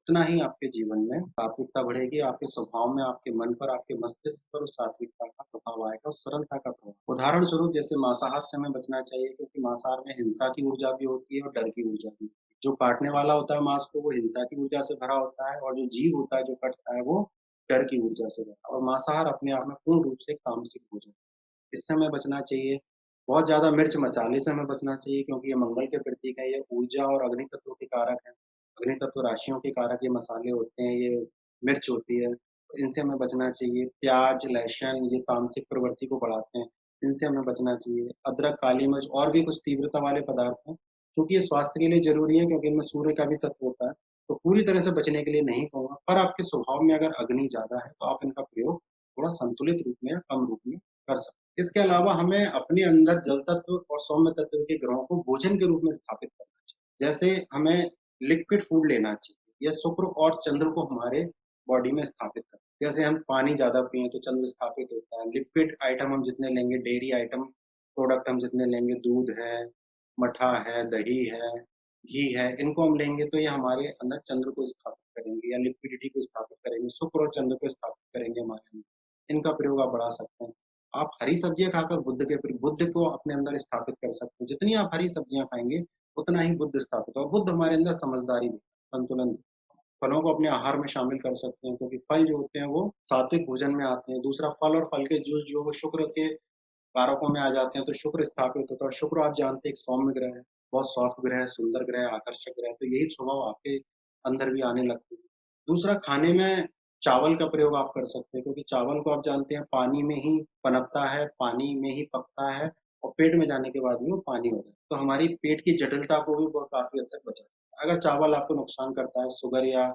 उतना ही आपके जीवन में सात्विकता बढ़ेगी, आपके स्वभाव में, आपके मन पर, आपके मस्तिष्क पर उस सात्विकता का प्रभाव आएगा, उस सरलता का प्रभाव। उदाहरण स्वरूप जैसे मांसाहार से हमें बचना चाहिए क्योंकि मांसाहार में हिंसा की ऊर्जा भी होती है और डर की ऊर्जा भी। जो काटने वाला होता है मांस को वो हिंसा की ऊर्जा से भरा होता है और जो जीव होता है जो कटता है वो डर की ऊर्जा से भरा है और मांसाहार अपने आप में पूर्ण रूप से तामसिक भोजन है। इससे हमें बचना चाहिए। बहुत ज़्यादा मिर्च मसाले से हमें बचना चाहिए क्योंकि ये मंगल के प्रतीक है, ये ऊर्जा और अग्नि तत्व के कारक हैं। अग्नि तत्व राशियों के कारक ये मसाले होते हैं, ये मिर्च होती है, तो इनसे हमें बचना चाहिए। प्याज़, लहसुन ये तामसिक प्रवृत्ति को बढ़ाते हैं, इनसे हमें बचना चाहिए। अदरक, काली मिर्च और भी कुछ तीव्रता वाले पदार्थ हैं, चूँकि ये स्वास्थ्य के लिए ज़रूरी है क्योंकि इनमें सूर्य का भी तत्व होता है, तो पूरी तरह से बचने के लिए नहीं कहूँगा, पर आपके स्वभाव में अगर अग्नि ज़्यादा है, तो आप इनका प्रयोग थोड़ा संतुलित रूप में या कम रूप में कर सकते हैं। इसके अलावा हमें अपने अंदर जल तत्व और सौम्य तत्व के ग्रहों को भोजन के रूप में स्थापित करना चाहिए। जैसे हमें लिक्विड फूड लेना चाहिए या शुक्र और चंद्र को हमारे बॉडी में स्थापित करना जैसे हम पानी ज़्यादा पिएँ तो चंद्र स्थापित होता है। लिक्विड आइटम हम जितने लेंगे, डेयरी आइटम प्रोडक्ट हम जितने लेंगे, दूध है, मठा है, दही है, घी है, इनको हम लेंगे तो ये हमारे अंदर चंद्र को स्थापित करेंगे या लिक्विडिटी को स्थापित करेंगे, शुक्र और चंद्र को स्थापित करेंगे हमारे अंदर। इनका प्रयोग आप बढ़ा सकते हैं। आप हरी सब्जियाँ खाकर बुद्ध को अपने अंदर स्थापित कर सकते हैं। जितनी आप हरी सब्जियाँ खाएँगे, उतना ही बुद्ध स्थापित और बुद्ध हमारे अंदर समझदारी देता है, संतुलन देता है। फलों को अपने आहार में शामिल कर सकते हैं क्योंकि फल जो होते हैं वो सात्विक भोजन में आते हैं। दूसरा फल और फल के जूस जो वो शुक्र के कारकों में आ जाते हैं, तो शुक्र स्थापित होता है। शुक्र आप जानते हैं एक सौम्य ग्रह है, बहुत सॉफ्ट ग्रह है, सुंदर ग्रह है, आकर्षक ग्रह है, तो यही स्वभाव आपके अंदर भी आने लगते हैं। दूसरा खाने में चावल का प्रयोग आप कर सकते हैं क्योंकि चावल को आप जानते हैं पानी में ही पनपता है, पानी में ही पकता है और पेट में जाने के बाद भी वो पानी हो जाता है। तो हमारी पेट की जटिलता को भी वो काफ़ी हद तक बचाता है। अगर चावल आपको नुकसान करता है, शुगर या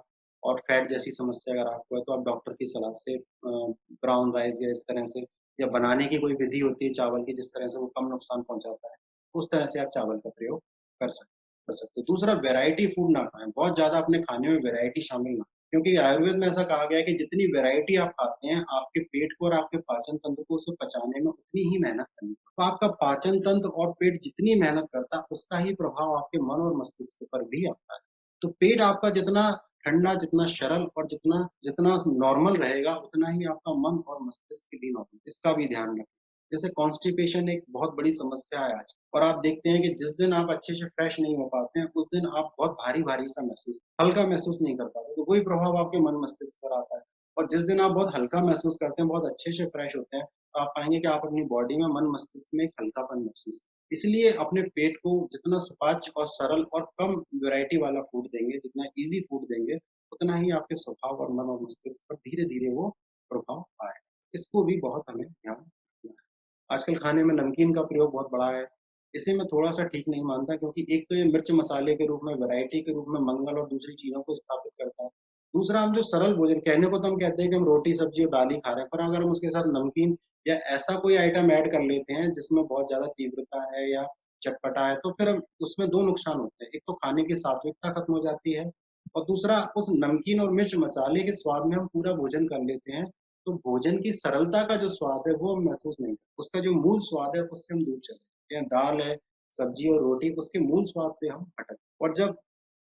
और फैट जैसी समस्या अगर आपको है, तो आप डॉक्टर की सलाह से ब्राउन राइस या इस तरह से या बनाने की कोई विधि होती है चावल की जिस तरह से वो कम नुकसान पहुँचाता है, उस तरह से आप चावल का प्रयोग कर सकते हो। दूसरा वैरायटी फूड ना खाएँ, बहुत ज़्यादा अपने खाने में वैरायटी शामिल ना क्योंकि आयुर्वेद में ऐसा कहा गया है कि जितनी वैरायटी आप खाते हैं, आपके पेट को और आपके पाचन तंत्र को उसे पचाने में उतनी ही मेहनत करनी पड़ती है। तो आपका पाचन तंत्र और पेट जितनी मेहनत करता है, उसका ही प्रभाव आपके मन और मस्तिष्क पर भी आता है। तो पेट आपका जितना ठंडा, जितना सरल और जितना जितना नॉर्मल रहेगा, उतना ही आपका मन और मस्तिष्क भी नॉर्मल इसका भी ध्यान रखें। जैसे कॉन्स्टिपेशन एक बहुत बड़ी समस्या है आज और आप देखते हैं कि जिस दिन आप अच्छे से फ्रेश नहीं हो पाते हैं, उस दिन आप बहुत भारी-भारी सा महसूस हल्का महसूस नहीं कर पाते, तो वही प्रभाव आपके मन मस्तिष्क पर आता है। और जिस दिन आप बहुत हल्का महसूस करते हैं, बहुत अच्छे से फ्रेश होते हैं, तो आप पाएँगे कि आप अपनी बॉडी में मन मस्तिष्क में एक हल्कापन महसूस इसलिए अपने पेट को जितना सुपाच्य और सरल और कम वैरायटी वाला फूड देंगे, जितना ईज़ी फूड देंगे, उतना ही आपके स्वभाव और मन और मस्तिष्क पर धीरे-धीरे वो प्रभाव आएगा। इसको भी बहुत हमें ध्यान रखना है। आजकल खाने में नमकीन का प्रयोग बहुत बढ़ा है। इसे मैं थोड़ा-सा ठीक नहीं मानता क्योंकि एक तो ये मिर्च मसाले के रूप में, वैरायटी के रूप में मंगल और दूसरी चीज़ों को स्थापित करता है। दूसरा हम जो सरल भोजन कहने को तो हम कहते हैं कि हम रोटी, सब्ज़ी और दाल ही खा रहे हैं, पर अगर हम उसके साथ नमकीन या ऐसा कोई आइटम ऐड कर लेते हैं जिसमें बहुत ज़्यादा तीव्रता है या चटपटा है, तो फिर हम उसमें 2 नुकसान होते हैं। एक तो खाने की सात्विकता खत्म हो जाती है और दूसरा उस नमकीन और मिर्च मसाले के स्वाद में हम पूरा भोजन कर लेते हैं, तो भोजन की सरलता का जो स्वाद है वो हम महसूस नहीं करते। उसका जो मूल स्वाद है उससे हम दूर चले जाते हैं। दाल है, सब्ज़ी और रोटी उसके मूल स्वाद से हम भटक और जब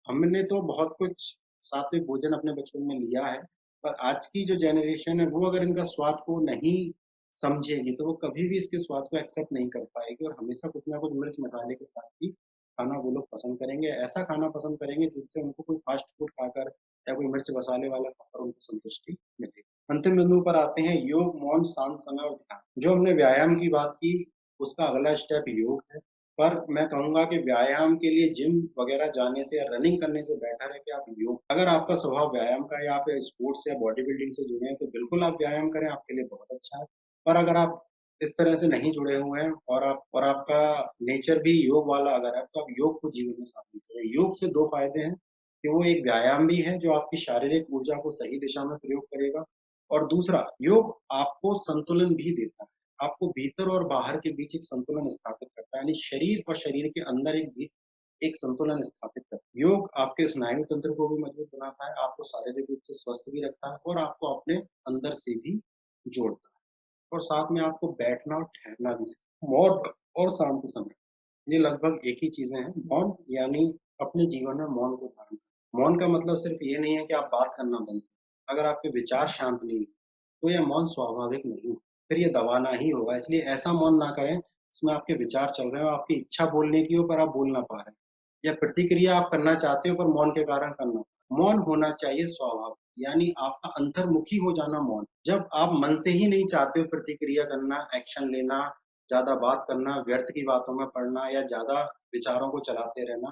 हमने तो बहुत कुछ सात्विक भोजन अपने बचपन में लिया है, पर आज की जो जनरेशन है वो अगर इनका स्वाद को नहीं समझेगी, तो वो कभी भी इसके स्वाद को एक्सेप्ट नहीं कर पाएगी और हमेशा कुछ ना कुछ मिर्च मसाले के साथ ही खाना वो लोग पसंद करेंगे। ऐसा खाना पसंद करेंगे जिससे उनको कोई फ़ास्ट फूड खाकर या कोई मिर्च मसाले वाला खाकर उनको संतुष्टि मिले। अंतिम बिंदु पर आते हैं योग, मौन, शांत समय और ध्यान। जो हमने व्यायाम की बात की, उसका अगला स्टेप योग है। पर मैं कहूँगा कि व्यायाम के लिए जिम वगैरह जाने से या रनिंग करने से बेटर है कि आप योग अगर आपका स्वभाव व्यायाम का है या आप स्पोर्ट्स या बॉडी बिल्डिंग से जुड़े हैं, तो बिल्कुल आप व्यायाम करें, आपके लिए बहुत अच्छा है। पर अगर आप इस तरह से नहीं जुड़े हुए हैं और आपका नेचर भी योग वाला अगर है, तो आप योग को जीवन में शामिल करें। योग से 2 फ़ायदे हैं कि वो एक व्यायाम भी है, जो आपकी शारीरिक ऊर्जा को सही दिशा में प्रयोग करेगा और दूसरा, योग आपको संतुलन भी देता है। आपको भीतर और बाहर के बीच एक संतुलन स्थापित करता है, यानी शरीर और शरीर के अंदर एक संतुलन स्थापित करता है। योग आपके स्नायु तंत्र को भी मजबूत बनाता है, आपको शारीरिक रूप से स्वस्थ भी रखता है और आपको अपने अंदर से भी जोड़ता है और साथ में आपको बैठना और ठहरना भी सिखाता है। मौन और शांत समय, ये लगभग एक ही चीज़ें हैं। मौन यानी अपने जीवन में मौन को धारण करना। मौन का मतलब सिर्फ ये नहीं है कि आप बात करना बंद करें। अगर आपके विचार शांत नहीं हैं, तो यह मौन स्वाभाविक नहीं है, फिर ये दबाना ही होगा। इसलिए ऐसा मौन ना करें, जिसमें आपके विचार चल रहे हो, आपकी इच्छा बोलने की हो पर आप बोल ना पा रहे हैं या प्रतिक्रिया आप करना चाहते हो पर मौन के कारण करना मौन होना चाहिए स्वाभाविक, यानी आपका अंतर्मुखी हो जाना मौन। जब आप मन से ही नहीं चाहते हो प्रतिक्रिया करना, एक्शन लेना, ज़्यादा बात करना, व्यर्थ की बातों में पड़ना या ज़्यादा विचारों को चलाते रहना,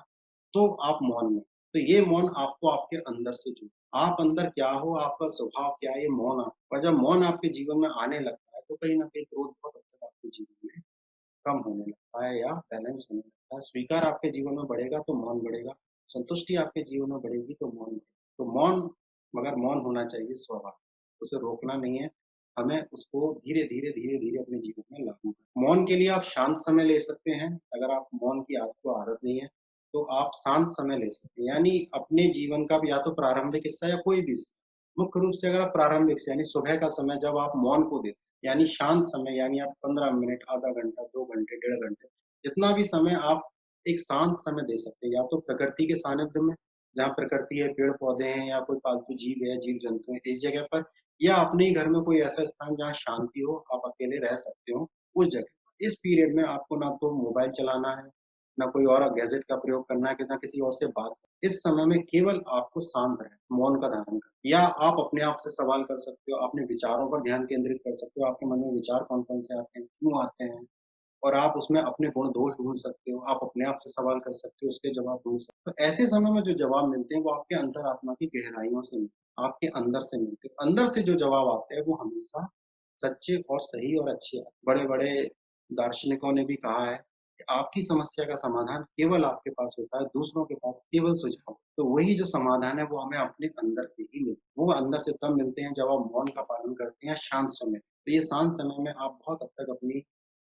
तो आप मौन में। तो ये मौन आपको आपके अंदर से जुड़े। आप अंदर क्या हो, आपका स्वभाव क्या है, ये मौन आप और जब मौन आपके जीवन में आने लगता है, तो कहीं न कहीं क्रोध बहुत हद तक आपके जीवन में कम होने लगता है या बैलेंस होने लगता है। स्वीकार आपके जीवन में बढ़ेगा तो मौन बढ़ेगा, संतुष्टि आपके जीवन में बढ़ेगी तो मौन बढ़ेगा। तो मौन मगर मौन होना चाहिए स्वभाव, उसे रोकना नहीं है, हमें उसको धीरे-धीरे, धीरे-धीरे अपने जीवन में लागू करना। मौन के लिए आप शांत समय ले सकते हैं, अगर आप मौन की आपको आदत नहीं है, तो आप शांत समय ले सकते हैं। यानी अपने जीवन का या तो प्रारंभिक हिस्सा या कोई भी हिस्सा, मुख्य रूप से अगर आप प्रारंभिक से यानी सुबह का समय जब आप मौन को देते हैं, यानी शांत समय यानी आप 15 मिनट, आधा घंटा, 2 घंटे, डेढ़ घंटे, जितना भी समय आप एक शांत समय दे सकते हैं, या तो प्रकृति के सानिध्य में, जहाँ प्रकृति है, पेड़-पौधे हैं या कोई पालतू जीव है, जीव-जंतु हैं, इस जगह पर या अपने ही घर में कोई ऐसा स्थान जहाँ शांति हो, आप अकेले रह सकते हो, उस जगह। इस पीरियड में आपको ना तो मोबाइल चलाना है, ना कोई और गैजेट का प्रयोग करना है, कि ना किसी और से बात इस समय में केवल आपको शांत रहना, मौन का धारण करना या आप अपने आप से सवाल कर सकते हो, अपने विचारों पर ध्यान केंद्रित कर सकते हो, आपके मन में विचार कौन-कौन से आते हैं, क्यों आते हैं? और आप उसमें अपने गुण दोष ढूँढ सकते हो, आप अपने आप से सवाल कर सकते हो, उसके जवाब ढूँढ सकते हो। तो ऐसे समय में जो जवाब मिलते हैं वो आपके अंतरात्मा की गहराइयों से मिलते हैं, आपके अंदर से मिलते हैं। अंदर से जो जवाब आते हैं वो हमेशा सच्चे और सही और अच्छे आते हैं। बड़े-बड़े दार्शनिकों ने भी कहा है कि आपकी समस्या का समाधान केवल आपके पास होता है, दूसरों के पास केवल सुझाव। तो वही जो समाधान है वो हमें अपने अंदर से ही मिलते हैं। वो अंदर से तब मिलते हैं जब आप मौन का पालन करते हैं शांत समय। तो ये शांत समय में आप बहुत हद तक अपनी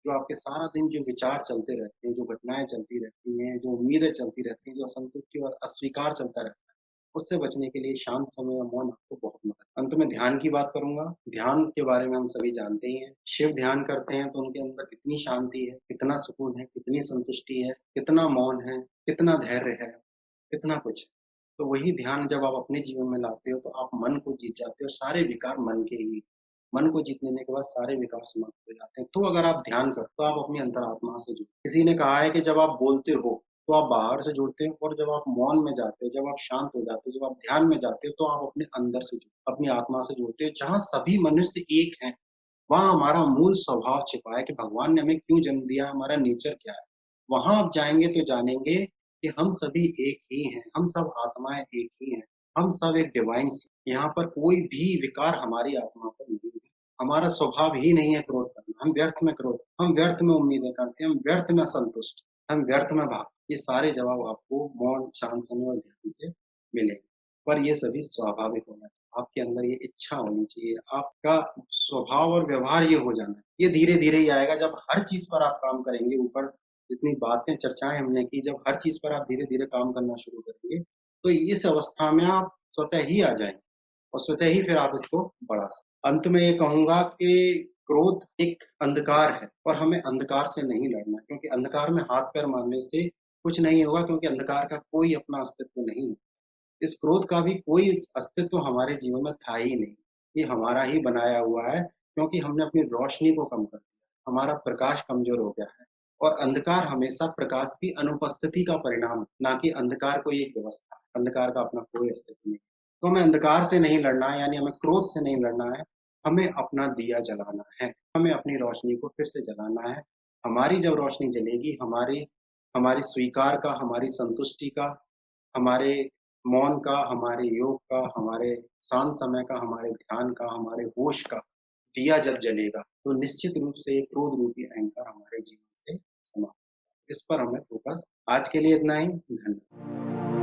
जो आपके सारा दिन जो विचार चलते रहते हैं, जो घटनाएँ चलती रहती हैं, जो उम्मीदें चलती रहती हैं, जो असंतुष्टि और अस्वीकार चलता रहता है, उससे बचने के लिए शांत समय और मौन आपको बहुत मदद अंत में ध्यान की बात करूँगा। ध्यान के बारे में हम सभी जानते ही हैं। शिव ध्यान करते हैं तो उनके अंदर कितनी शांति है, कितना सुकून है, कितनी संतुष्टि है, कितना मौन है, कितना धैर्य है, कितना कुछ है। तो वही ध्यान जब आप अपने जीवन में लाते हो तो आप मन को जीत जाते हो, सारे विकार मन के ही मन को जीत लेने के बाद सारे विकार समाप्त हो जाते हैं। तो अगर आप ध्यान करते हो, तो आप अपनी अंतरात्मा से जुड़ते हो। किसी ने कहा है कि जब आप बोलते हो, तो आप बाहर से जुड़ते हो और जब आप मौन में जाते हो, जब आप शांत हो जाते हो, जब आप ध्यान में जाते हो, तो आप अपने अंदर से अपनी आत्मा से जुड़ते हो। जहाँ सभी मनुष्य एक हैं, वहाँ हमारा मूल स्वभाव छिपा है कि भगवान ने हमें क्यों जन्म दिया, हमारा नेचर क्या है। वहाँ आप जाएँगे तो जानेंगे कि हम सभी एक ही हैं, हम सब आत्माएँ एक ही हैं, हम सब एक डिवाइन यहाँ पर कोई भी विकार हमारी आत्मा पर नहीं है। हमारा स्वभाव ही नहीं है क्रोध करना, हम व्यर्थ में उम्मीदें करते हैं, हम व्यर्थ में असंतुष्ट, हम व्यर्थ में ये सारे जवाब आपको मौन, शांत समय और ध्यान से मिलेंगे। पर ये सभी स्वाभाविक होना चाहिए। आपके अंदर ये इच्छा होनी चाहिए, आपका स्वभाव और व्यवहार ये हो जाना है। ये धीरे-धीरे ही आएगा जब हर चीज़ पर आप काम करेंगे, ऊपर जितनी बातें, चर्चाएँ हमने की, जब हर चीज़ पर आप धीरे-धीरे काम करना शुरू करेंगे, तो इस अवस्था में आप स्वतः ही आ जाएँगे और स्वतः ही फिर आप इसको बढ़ा सकते अंत में ये कहूँगा कि क्रोध एक अंधकार है और हमें अंधकार से नहीं लड़ना है क्योंकि अंधकार में हाथ-पैर मारने से कुछ नहीं होगा क्योंकि अंधकार का कोई अपना अस्तित्व नहीं है। इस क्रोध का भी कोई अस्तित्व हमारे जीवन में था ही नहीं। ये हमारा ही बनाया हुआ है क्योंकि हमने अपनी रोशनी को कम कर दिया। हमारा प्रकाश कमज़ोर हो गया है और अंधकार हमेशा प्रकाश की अनुपस्थिति का परिणाम है, ना कि अंधकार कोई एक व्यवस्था है। अंधकार का अपना कोई अस्तित्व नहीं। तो हमें अंधकार से नहीं लड़ना है यानी हमें क्रोध से नहीं लड़ना है, हमें अपना दिया जलाना है। हमें अपनी रोशनी को फिर से जलाना है। हमारी जब रोशनी जलेगी, हमारी हमारी स्वीकार का, हमारी संतुष्टि का, हमारे मौन का, हमारे योग का, हमारे शांत समय का, हमारे ध्यान का, हमारे होश का दिया जब जलेगा, तो निश्चित रूप से ये क्रोध रूपी अहंकार हमारे जीवन से समाप्त। इस पर हमें फोकस आज के लिए इतना ही। धन्यवाद।